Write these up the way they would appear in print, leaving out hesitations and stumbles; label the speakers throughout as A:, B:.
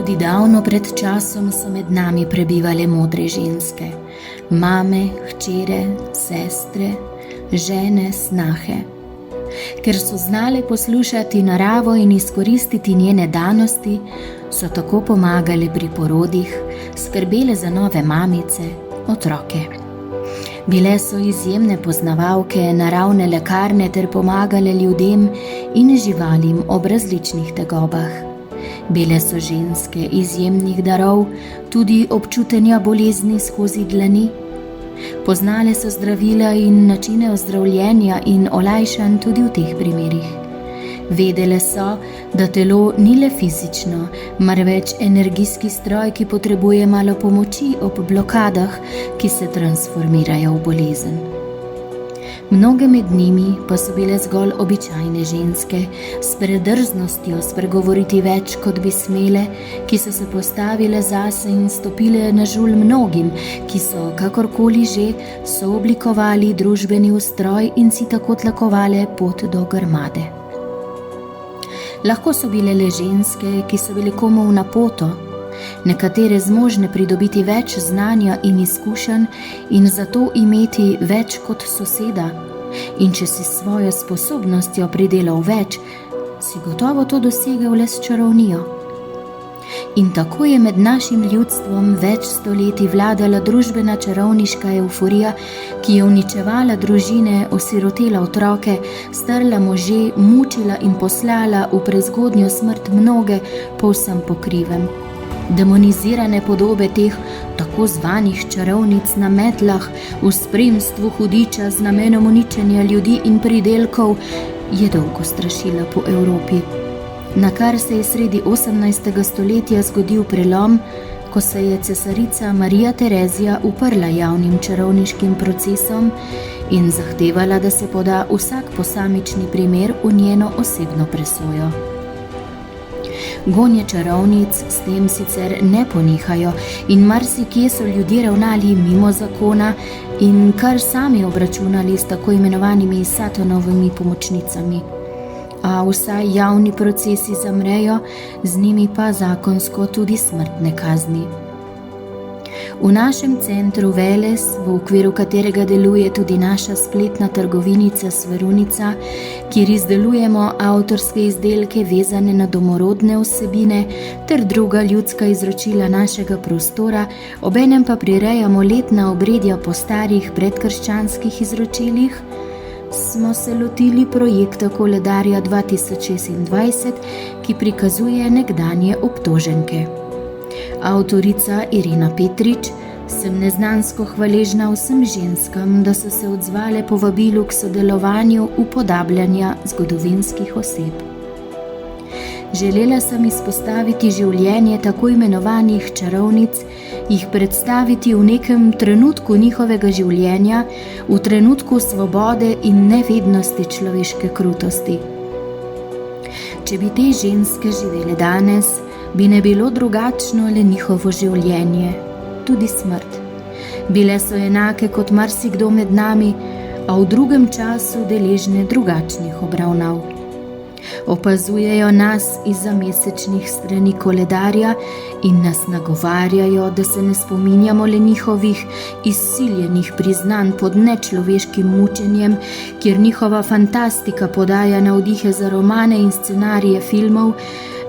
A: Tudi davno pred časom so med nami prebivale modre ženske, mame, hčere, sestre, žene, snahe. Ker so znale poslušati naravo in izkoristiti njene danosti, so tako pomagale pri porodih, skrbele za nove mamice, otroke. Bile so izjemne poznavalke naravne lekarne ter pomagale ljudem in živalim ob različnih tegobah. Bile so ženske izjemnih darov, tudi občutenja bolezni skozi dlani. Poznale so zdravila in načine ozdravljenja in olajšanj tudi v teh primerih. Vedele so, da telo ni le fizično, marveč energijski stroj, ki potrebuje malo pomoči ob blokadah, ki se transformirajo v bolezen. Mnoge med njimi pa so bile zgolj običajne ženske, s predrznostjo spregovoriti več, kot bi smele, ki so se postavile zase in stopile na žulj mnogim, ki so, kakorkoli že, sooblikovali družbeni ustroj in si tako tlakovale pot do grmade. Lahko so bile le ženske, ki so bile komu v napoto, nekatere zmožne pridobiti več znanja in izkušenj in zato imeti več kot soseda. In če si svojo sposobnostjo pridelal več, si gotovo to dosegel le s čarovnijo. In tako je med našim ljudstvom več stoletij vladala družbena čarovniška evforija, ki je uničevala družine, osirotela otroke, strla može, mučila in poslala v prezgodnjo smrt mnoge povsem po krivem. Demonizirane podobe teh tako zvanih čarovnic na metlah v spremstvu hudiča z namenom uničenja ljudi in pridelkov je dolgo strašila po Evropi. Nakar se je sredi 18. stoletja zgodil prelom, ko se je cesarica Marija Terezija uprla javnim čarovniškim procesom in zahtevala, da se poda vsak posamični primer v njeno osebno presojo. Gonje čarovnic s tem sicer ne ponehajo in marsikje so ljudje ravnali mimo zakona in kar sami obračunali s tako imenovanimi satanovimi pomočnicami. A vsaj javni procesi zamrejo, z njimi pa zakonsko tudi smrtne kazni. V našem centru Veles, v okviru katerega deluje tudi naša spletna trgovinica Sverunica, kjer izdelujemo avtorske izdelke vezane na domorodne vsebine ter druga ljudska izročila našega prostora, obenem pa prirejamo letna obredja po starih predkrščanskih izročilih, smo se lotili projekta koledarja 2026, ki prikazuje nekdanje obtoženke. Avtorica Irena Petrič, sem neznansko hvaležna vsem ženskam, da so se odzvale povabilu k sodelovanju upodabljanja zgodovinskih oseb. Želela sem izpostaviti življenje tako imenovanih čarovnic, jih predstaviti v nekem trenutku njihovega življenja, v trenutku svobode in nevednosti človeške krutosti. Če bi te ženske živele danes, bi ne bilo drugačno le njihovo življenje, tudi smrt. Bile so enake kot marsikdo med nami, a v drugem času deležne drugačnih obravnav. Opazujejo nas izza mesečnih strani koledarja in nas nagovarjajo, da se ne spominjamo le njihovih izsiljenih priznanj pod nečloveškim mučenjem, kjer njihova fantastika podaja navdihe za romane in scenarije filmov,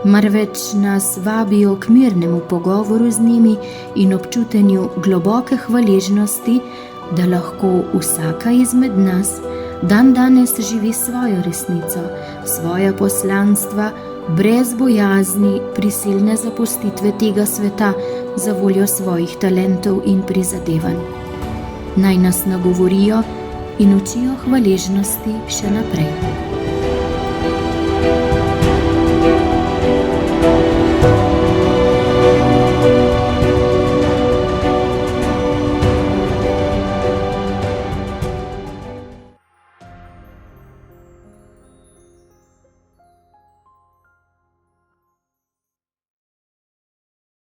A: marveč nas vabijo k mirnemu pogovoru z njimi in občutenju globoke hvaležnosti, da lahko vsaka izmed nas dan danes živi svojo resnico, svoja poslanstva, brez bojazni prisilne zapustitve tega sveta za voljo svojih talentov in prizadevanj. Naj nas nagovorijo in učijo hvaležnosti še naprej.